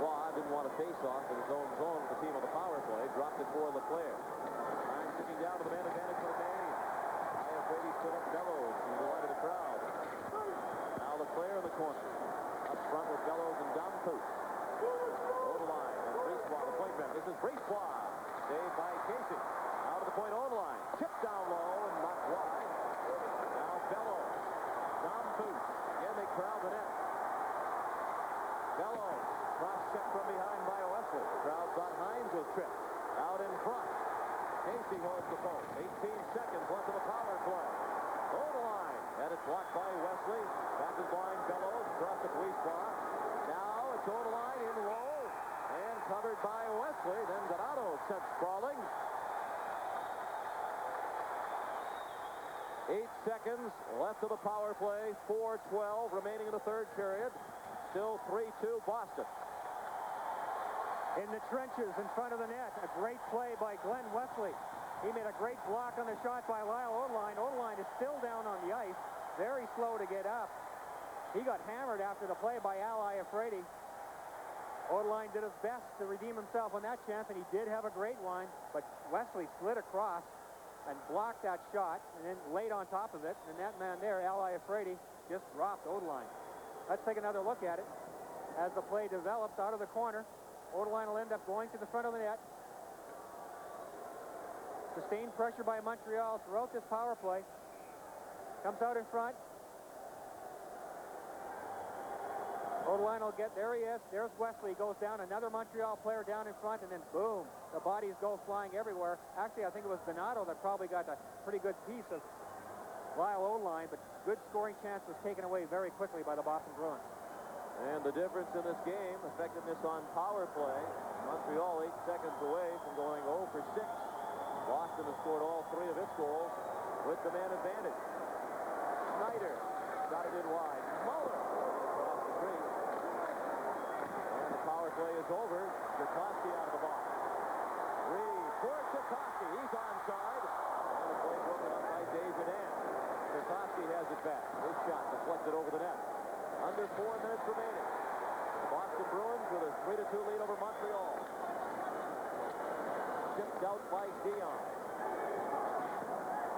Waugh didn't want to face off in his own zone with the team on the power play. Dropped it for Leclerc. Sticking down to the man advantage for the Canadiens. Brady stood up Bellows to the line of the crowd. Now Leclerc in the corner. Up front with Bellows and Domfus. Over the line. And Brisebois, the point man. This is Brisebois. Saved by Casey. Out of the point over the line. Chipped down low and knocked wide. Now Bellows. Domfus. Again they crowd the net. Bellows. Cross-check from behind by Wesley. The crowd thought Hines was tripped. Out in front. Casey holds the post. 18 seconds left of the power play. Over the line. And it's blocked by Wesley. Back is blind Bellows. Across the police block. Now it's over the line in low. And covered by Wesley. Then Donato sent sprawling. 8 seconds left of the power play. 4:12 remaining in the third period. Still 3-2 Boston. In the trenches in front of the net, a great play by Glenn Wesley. He made a great block on the shot by Lyle Odeline. Odeline is still down on the ice, very slow to get up. He got hammered after the play by Al Iafrate. Odeline did his best to redeem himself on that chance, and he did have a great one, but Wesley slid across and blocked that shot and then laid on top of it, and that man there, Al Iafrate, just dropped Odeline. Let's take another look at it as the play develops out of the corner. Odeline will end up going to the front of the net. Sustained pressure by Montreal throughout this power play. Comes out in front. Line will get, there he is. There's Wesley, goes down. Another Montreal player down in front, and then boom, the bodies go flying everywhere. Actually, I think it was Donato that probably got a pretty good piece of Lyle Line, but good scoring chance was taken away very quickly by the Boston Bruins. And the difference in this game, effectiveness on power play. Montreal 8 seconds away from going 0 for 6. Boston has scored all 3 of its goals with the man advantage. Snyder got it in wide. Muller across the crease. And the power play is over. Chikowski out of the box. Reed for Chikowski. He's onside. And the play broken up by Desjardins. Chikowski has it back. His shot deflected over the net. Under 4 minutes remaining. The Boston Bruins with a 3-2 lead over Montreal. Chipped out by Dion.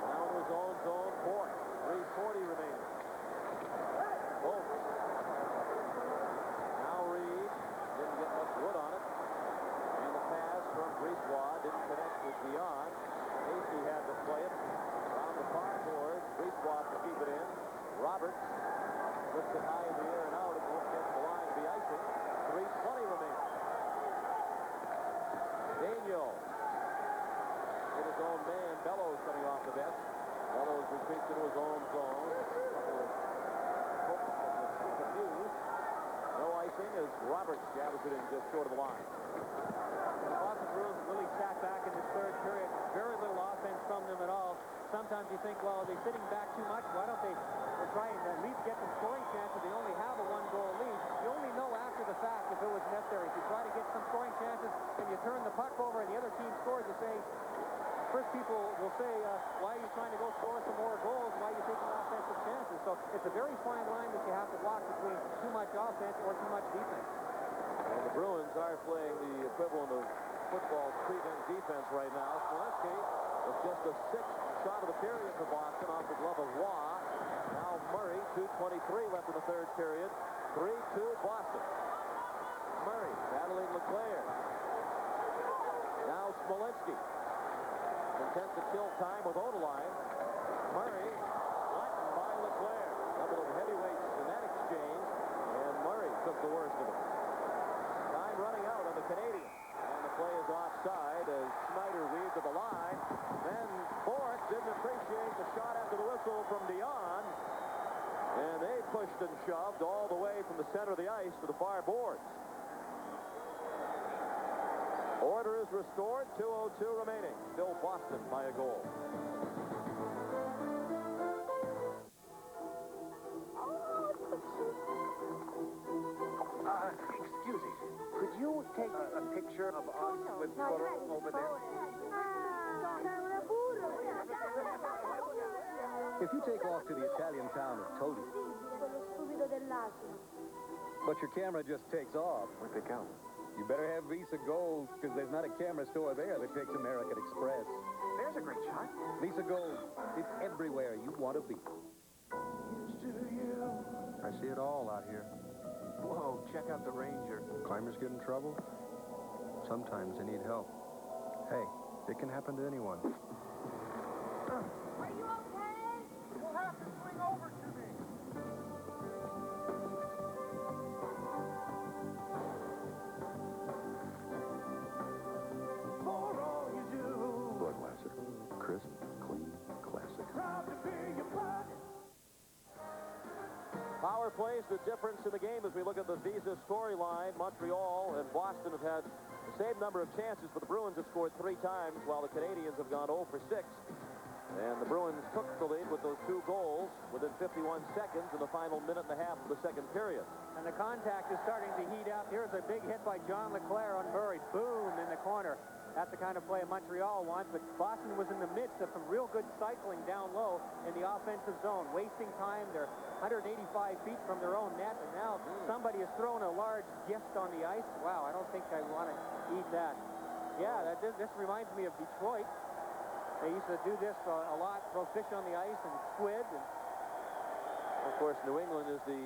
Down to his own zone. Bourque. 3:40 remaining. Oates. Now Reed. Didn't get much wood on it. And the pass from Brisebois didn't connect with Dion. Casey had to play it around the far board. Brisebois to keep it in. Roberts lifts it high in the air and out. It won't get the line to be icing. 3:20 remaining. Daniel. In his own man. Bellows coming off the bench. Bellows retreats into his own zone. Confused. No icing as Roberts jabs it in just short of the line. The Boston Bruins really sat back in this third period. Very little offense from them at all. Sometimes you think, well, are they sitting back too much? Why don't they try and at least get some scoring chances? They only have a 1-goal lead. You only know after the fact if it was necessary. If you try to get some scoring chances and you turn the puck over and the other team scores, you say, first people will say, why are you trying to go score some more goals? Why are you taking offensive chances? So it's a very fine line that you have to walk between too much offense or too much defense. And the Bruins are playing the equivalent of football's prevent defense right now. Smolinski with just the 6th shot of the period for Boston off the glove of Waugh. Now Murray, 2:23 left in the third period. 3-2 Boston. Murray battling LeClaire. Now Smolinski. Content to kill time with Odeline. Murray flattened by LeClaire. Couple of heavyweights in that exchange. And Murray took the worst of it. Time running out on the Canadiens. And the play is offside as Snyder weaved to the line. Then Bourque didn't appreciate the shot after the whistle from Dion. And they pushed and shoved all the way from the center of the ice to the far boards. Order is restored. 2:02 remaining. Still Boston by a goal. Excuse me. Could you take a picture of us with photo over there? If you take off to the Italian town of Todi, but your camera just takes off, Where'd they go? you better have Visa Gold, because there's not a camera store there that takes American Express. There's a great shot. Visa Gold, it's everywhere you want to be. I see it all out here. Whoa, check out the Ranger. Climbers get in trouble? Sometimes they need help. Hey, it can happen to anyone. Are you okay? You'll have to swing over to me. For all you do. Budweiser. Crisp, clean, classic. Proud to be your bud. Power plays the difference in the game as we look at the Visa storyline. Montreal and Boston have had the same number of chances, but the Bruins have scored 3 times, while the Canadiens have gone 0 for 6. And the Bruins took the lead with those 2 goals within 51 seconds in the final minute and a half of the second period. And the contact is starting to heat up. Here's a big hit by John LeClaire on Murray. Boom, in the corner. That's the kind of play Montreal wants, but Boston was in the midst of some real good cycling down low in the offensive zone, wasting time. They're 185 feet from their own net, and now somebody has thrown a large gift on the ice. Wow, I don't think I want to eat that. Yeah, this reminds me of Detroit. They used to do this a lot, throw fish on the ice and squid. And of course, New England is the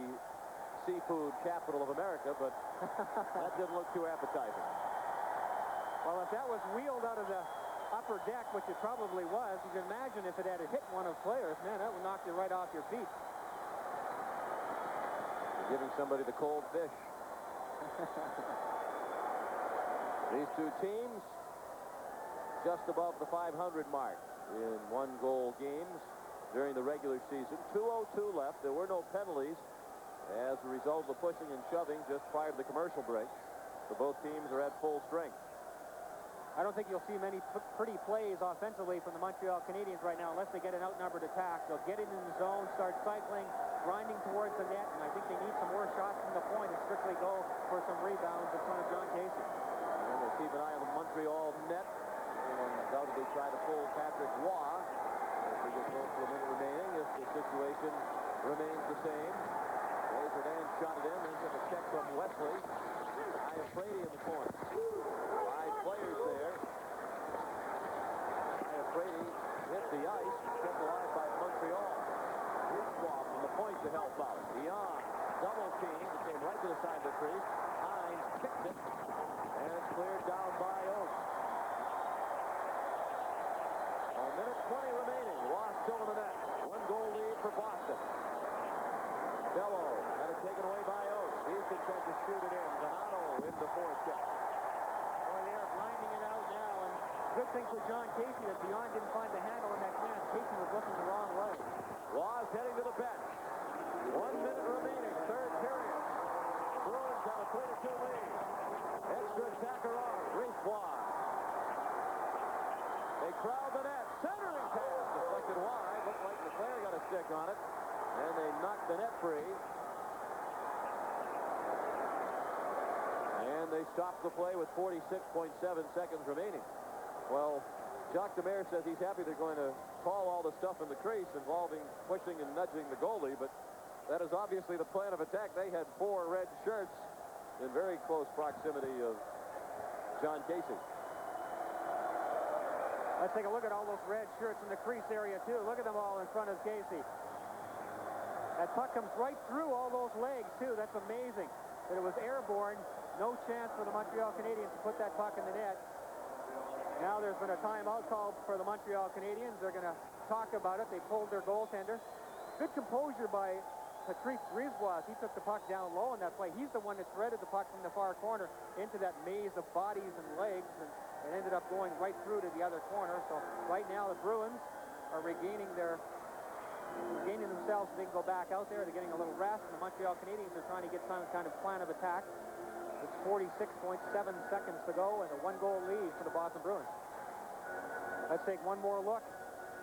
seafood capital of America, but that didn't look too appetizing. Well, if that was wheeled out of the upper deck, which it probably was, you can imagine if it had hit one of the players, man, that would knock you right off your feet. giving somebody the cold fish. These two teams just above the 500 mark in one-goal games during the regular season. 2:02 left. There were no penalties as a result of the pushing and shoving just prior to the commercial break. So both teams are at full strength. I don't think you'll see many pretty plays offensively from the Montreal Canadiens right now unless they get an outnumbered attack. They'll get it in the zone, start cycling, grinding towards the net, and I think they need some more shots from the point and strictly go for some rebounds in front of John Casey. And we'll keep an eye on the Montreal net. We'll undoubtedly try to pull Patrick Waugh as we get close to a minute remaining if the situation remains the same. Razor Dan shot it in, then took a check from Wesley. Iafrate in the corner. 5 players there. Iafrate hit the ice, kept alive by Montreal. Rizkov from the point to help out. Dion, double team, it came right to the side of the crease. Hines kicked it, and it's cleared down by Oates. A minute 20 remaining. Ross still in the net. 1-goal lead for Boston. Bello had it taken away by Oates. He's been trying to shoot it in. Zanotto in the forecheck. Boy, they are grinding it out now, and good thing for John Casey that Dion didn't find the handle in that chance. Casey was looking the wrong way. Ross heading to the bench. 1 minute remaining. Third period. Bruins have a 3-2 lead. Extra attacker on. Rizkov. They crowd the net. Centering pass. Deflected wide. Looked like LeClaire got a stick on it. And they knocked the net free. And they stopped the play with 46.7 seconds remaining. Well, Jacques Demers says he's happy they're going to call all the stuff in the crease involving pushing and nudging the goalie, but that is obviously the plan of attack. They had 4 red shirts in very close proximity of John Casey. Let's take a look at all those red shirts in the crease area, too. Look at them all in front of Casey. That puck comes right through all those legs, too. That's amazing. That it was airborne. No chance for the Montreal Canadiens to put that puck in the net. Now there's been a timeout called for the Montreal Canadiens. They're going to talk about it. They pulled their goaltender. Good composure by Patrice Brisebois. He took the puck down low in that play. He's the one that threaded the puck from the far corner into that maze of bodies and legs, and it ended up going right through to the other corner. So right now the Bruins are regaining themselves so they can go back out there. They're getting a little rest, and the Montreal Canadiens are trying to get some kind of plan of attack. It's 46.7 seconds to go, and a 1-goal lead for the Boston Bruins. Let's take one more look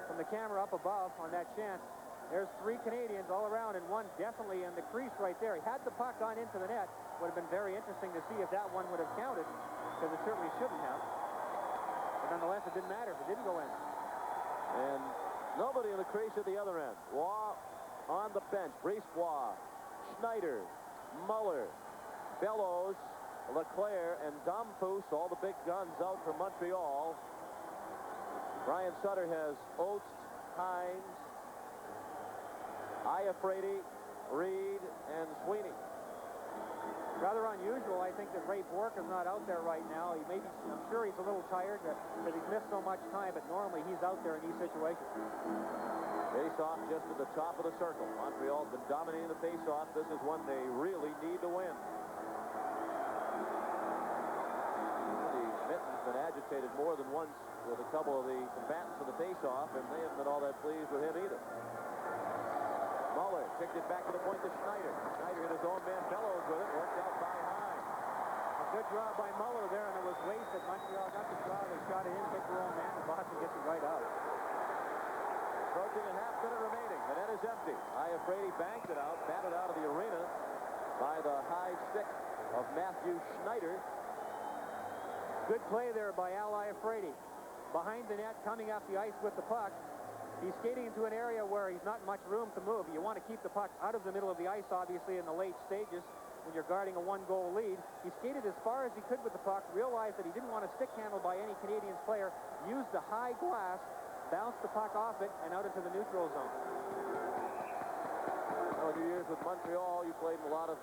from the camera up above on that chance. There's 3 Canadians all around, and one definitely in the crease right there. He had the puck gone into the net. Would have been very interesting to see if that one would have counted, because it certainly shouldn't have. But nonetheless, it didn't matter if it didn't go in. And nobody in the crease at the other end. Waugh on the bench. Brisebois, Schneider, Muller, Bellows, LeClaire, and Domfus, all the big guns out from Montreal. Brian Sutter has Oates, Hines, Iafrate, Reed, and Sweeney. Rather unusual, I think, that Ray Bourque is not out there right now. I'm sure he's a little tired because he's missed so much time, but normally he's out there in these situations. Face-off just at the top of the circle. Montreal's been dominating the face-off. This is one they really need to win. Mitten's been agitated more than once with a couple of the combatants in the face-off, and they haven't been all that pleased with him either. Muller kicked it back to the point to Schneider. Schneider hit his own man. Bellows with it. Worked out by Hines. A good draw by Muller there, and it was wasted. Montreal got the draw. They shot it in, hit their own man, and Boston gets it right out. Approaching a half-minute remaining. The net is empty. Iafrate banked it out, batted out of the arena by the high stick of Matthew Schneider. Good play there by Al Iafrate. Behind the net, coming off the ice with the puck. He's skating into an area where he's not much room to move. You want to keep the puck out of the middle of the ice, obviously, in the late stages when you're guarding a 1-goal lead. He skated as far as he could with the puck, realized that he didn't want a stick handle by any Canadiens player, used the high glass, bounced the puck off it, and out into the neutral zone. Well, in your years with Montreal, you played in a lot of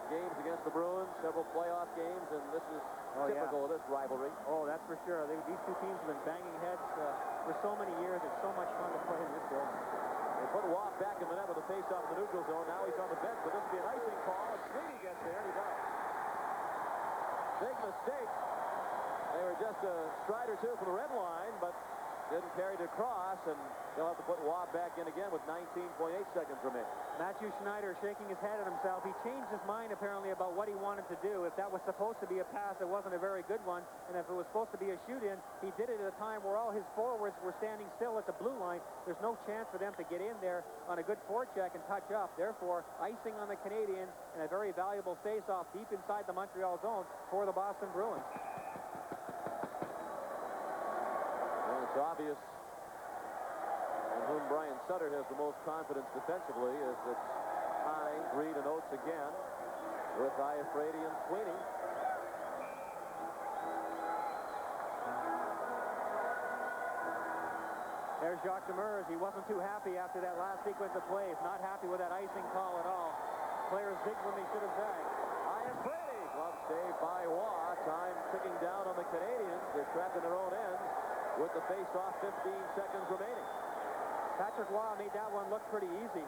games against the Bruins, several playoff games, and this is typical of this rivalry. Oh, that's for sure. These two teams have been banging heads for so many years. It's so much fun to play in this building. They put Waugh back in the net with a face-off in the neutral zone. Now he's on the bench, but this will be an icing call. And Sweeney gets there, and he does. Big mistake. They were just a stride or two from the red line, but didn't carry to cross, and they'll have to put Waugh back in again with 19.8 seconds remaining. Matthew Schneider shaking his head at himself. He changed his mind apparently about what he wanted to do. If that was supposed to be a pass, it wasn't a very good one. And if it was supposed to be a shoot-in, he did it at a time where all his forwards were standing still at the blue line. There's no chance for them to get in there on a good forecheck and touch up. Therefore, icing on the Canadiens and a very valuable face-off deep inside the Montreal zone for the Boston Bruins. It's obvious in whom Brian Sutter has the most confidence defensively as it's Hines, Reed, and Oates again with Iafrate and Sweeney. There's Jacques Demers. He wasn't too happy after that last sequence of plays. Not happy with that icing call at all. Players zigged when they should have zagged. Iafrate, glove save by Waugh. Time ticking down on the Canadiens. They're trapped in their own end with the face-off, 15 seconds remaining. Patrick Waugh made that one look pretty easy.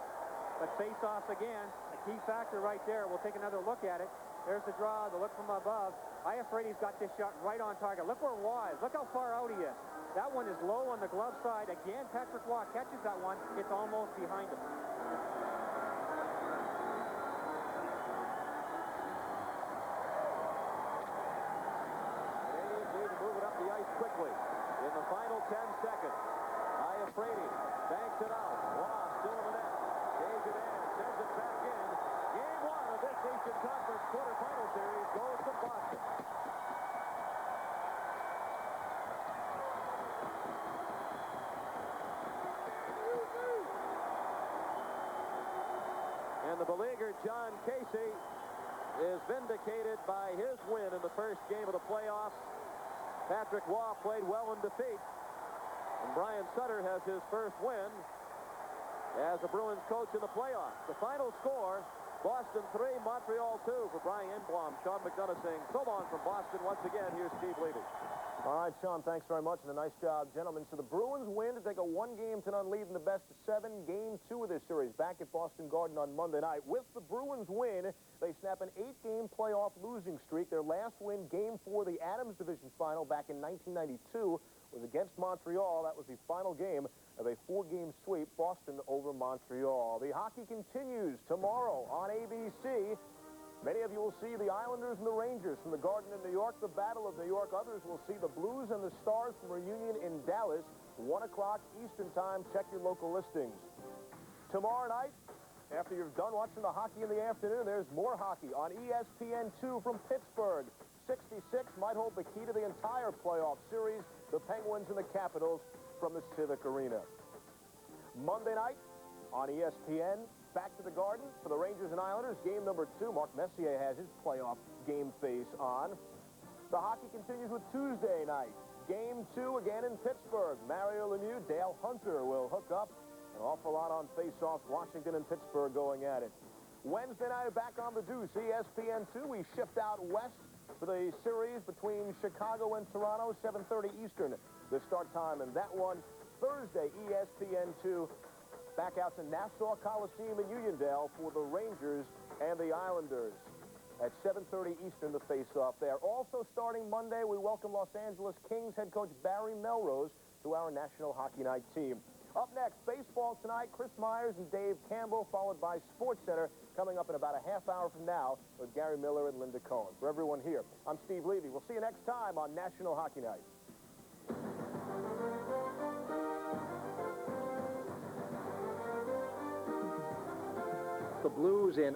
But face-offs again, a key factor right there. We'll take another look at it. There's the draw, the look from above. Iafrate's got this shot right on target. Look where Waugh is. Look how far out he is. That one is low on the glove side. Again, Patrick Waugh catches that one. It's almost behind him. Canadiens need to move it up the ice quickly. In the final 10 seconds, Iafrate banks it out. Waugh still in the net. Saves it in, sends it back in. Game one of this Eastern Conference quarterfinal series goes to Boston. And the beleaguered John Casey is vindicated by his win in the first game of the playoffs. Patrick Waugh played well in defeat. And Brian Sutter has his first win as a Bruins coach in the playoffs. The final score, Boston 3, Montreal 2 for Brian Enblom. Sean McDonough saying so long from Boston. Once again, here's Steve Levy. All right, Sean, thanks very much, and a nice job, gentlemen. So the Bruins win to take a one-game to none lead in the best of 7, Game 2 of this series, back at Boston Garden on Monday night. With the Bruins win, they snap an 8-game playoff losing streak. Their last win, Game 4 of the Adams Division Final back in 1992, was against Montreal. That was the final game of a 4-game sweep, Boston over Montreal. The hockey continues tomorrow on ABC. Many of you will see the Islanders and the Rangers from the Garden in New York, the Battle of New York. Others will see the Blues and the Stars from Reunion in Dallas, 1 o'clock Eastern Time. Check your local listings. Tomorrow night, after you're done watching the hockey in the afternoon, there's more hockey on ESPN2 from Pittsburgh. 66 might hold the key to the entire playoff series, the Penguins and the Capitals from the Civic Arena. Monday night on ESPN, back to the Garden for the Rangers and Islanders. Game number 2. Mark Messier has his playoff game face on. The hockey continues with Tuesday night. Game 2 again in Pittsburgh. Mario Lemieux, Dale Hunter will hook up. An awful lot on face-offs. Washington and Pittsburgh going at it. Wednesday night back on the Deuce, ESPN2. We shift out west for the series between Chicago and Toronto, 7:30 Eastern. The start time in that one. Thursday, ESPN2. Back out to Nassau Coliseum in Uniondale for the Rangers and the Islanders. At 7:30 Eastern, the face-off there. Also starting Monday, we welcome Los Angeles Kings head coach Barry Melrose to our National Hockey Night team. Up next, baseball tonight, Chris Myers and Dave Campbell, followed by SportsCenter, coming up in about a half hour from now with Gary Miller and Linda Cohen. For everyone here, I'm Steve Levy. We'll see you next time on National Hockey Night. The Blues in